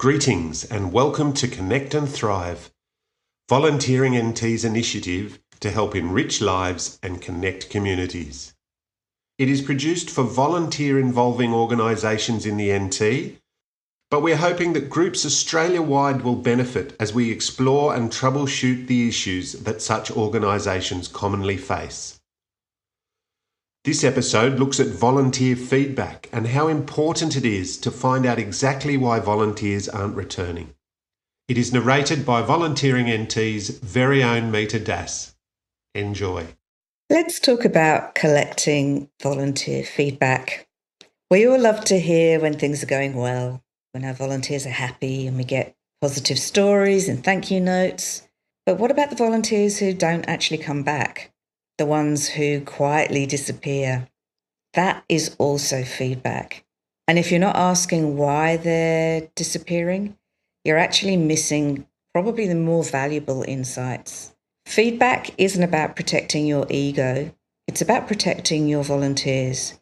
Greetings and welcome to Connect and Thrive, Volunteering NT's initiative to help enrich lives and connect communities. It is produced for volunteer-involving organisations in the NT, but we're hoping that groups Australia-wide will benefit as we explore and troubleshoot the issues that such organisations commonly face. This episode looks at volunteer feedback and how important it is to find out exactly why volunteers aren't returning. It is narrated by Volunteering NT's very own Mita Das. Enjoy. Let's talk about collecting volunteer feedback. We all love to hear when things are going well, when our volunteers are happy and we get positive stories and thank you notes. But what about the volunteers who don't actually come back? The ones who quietly disappear? That is also feedback. And if you're not asking why they're disappearing, you're actually missing probably the more valuable insights. Feedback isn't about protecting your ego. It's about protecting your volunteers.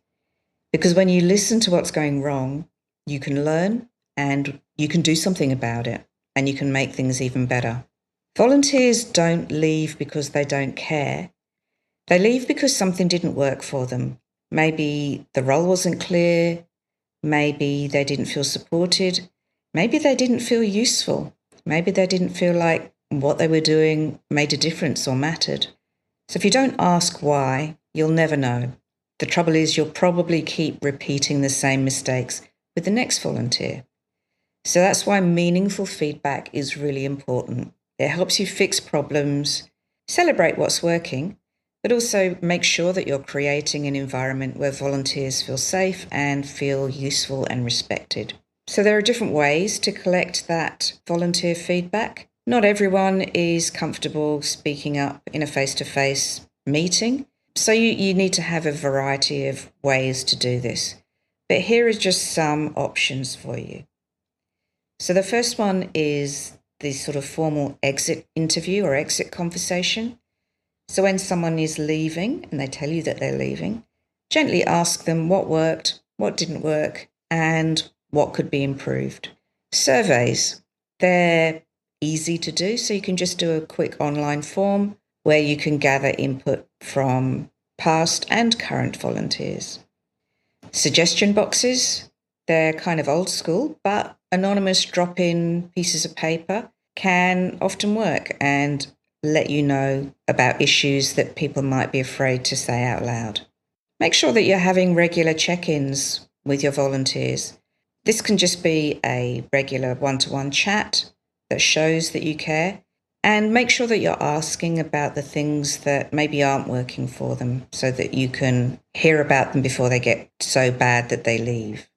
Because when you listen to what's going wrong, you can learn and you can do something about it and you can make things even better. Volunteers don't leave because they don't care. They leave because something didn't work for them. Maybe the role wasn't clear. Maybe they didn't feel supported. Maybe they didn't feel useful. Maybe they didn't feel like what they were doing made a difference or mattered. So if you don't ask why, you'll never know. The trouble is you'll probably keep repeating the same mistakes with the next volunteer. So that's why meaningful feedback is really important. It helps you fix problems, celebrate what's working, but also make sure that you're creating an environment where volunteers feel safe and feel useful and respected. So there are different ways to collect that volunteer feedback. Not everyone is comfortable speaking up in a face-to-face meeting, so you need to have a variety of ways to do this. But here are just some options for you. So the first one is the sort of formal exit interview or exit conversation. So when someone is leaving and they tell you that they're leaving, gently ask them what worked, what didn't work, and what could be improved. Surveys, they're easy to do, so you can just do a quick online form where you can gather input from past and current volunteers. Suggestion boxes, they're kind of old school, but anonymous drop-in pieces of paper can often work and let you know about issues that people might be afraid to say out loud. Make sure that you're having regular check-ins with your volunteers. This can just be a regular one-to-one chat that shows that you care, and make sure that you're asking about the things that maybe aren't working for them so that you can hear about them before they get so bad that they leave.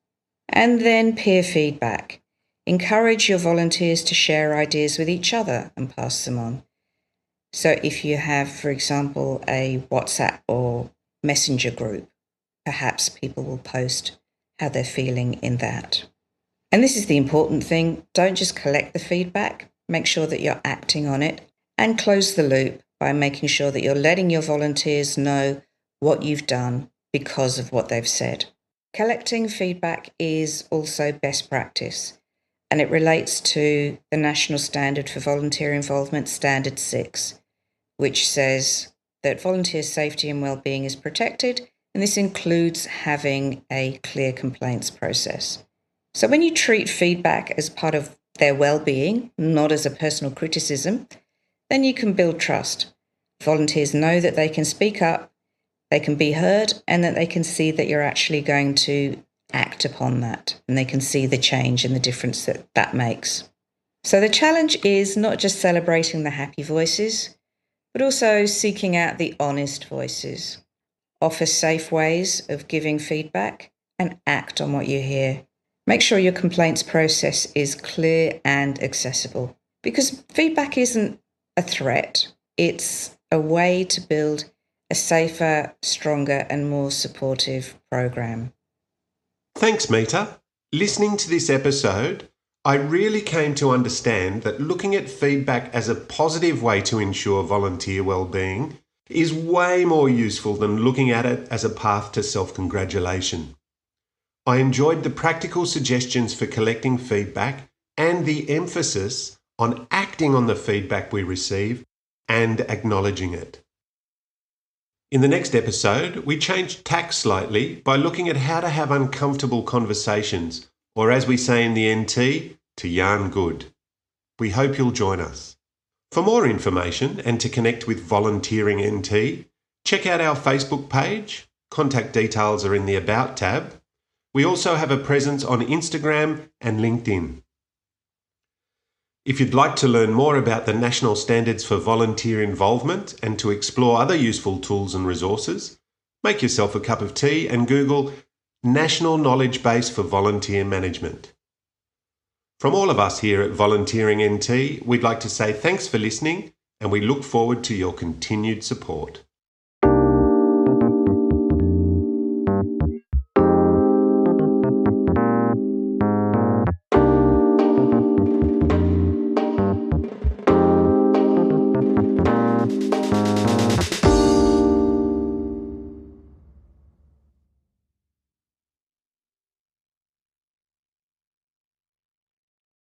And then peer feedback. Encourage your volunteers to share ideas with each other and pass them on. So if you have, for example, a WhatsApp or Messenger group, perhaps people will post how they're feeling in that. And this is the important thing. Don't just collect the feedback. Make sure that you're acting on it and close the loop by making sure that you're letting your volunteers know what you've done because of what they've said. Collecting feedback is also best practice, and it relates to the National Standard for Volunteer Involvement, Standard 6, which says that volunteer safety and well-being is protected, and this includes having a clear complaints process. So when you treat feedback as part of their well-being, not as a personal criticism, then you can build trust. Volunteers know that they can speak up, they can be heard, and that they can see that you're actually going to act upon that, and they can see the change and the difference that that makes. So the challenge is not just celebrating the happy voices, but also seeking out the honest voices. Offer safe ways of giving feedback and act on what you hear. Make sure your complaints process is clear and accessible, because feedback isn't a threat. It's a way to build a safer, stronger, and more supportive program. Thanks, Mita. Listening to this episode, I really came to understand that looking at feedback as a positive way to ensure volunteer well-being is way more useful than looking at it as a path to self-congratulation. I enjoyed the practical suggestions for collecting feedback and the emphasis on acting on the feedback we receive and acknowledging it. In the next episode, we change tack slightly by looking at how to have uncomfortable conversations, or as we say in the NT, to yarn good. We hope you'll join us. For more information and to connect with Volunteering NT, check out our Facebook page. Contact details are in the About tab. We also have a presence on Instagram and LinkedIn. If you'd like to learn more about the National Standards for Volunteer Involvement and to explore other useful tools and resources, make yourself a cup of tea and Google National Knowledge Base for Volunteer Management. From all of us here at Volunteering NT, we'd like to say thanks for listening and we look forward to your continued support.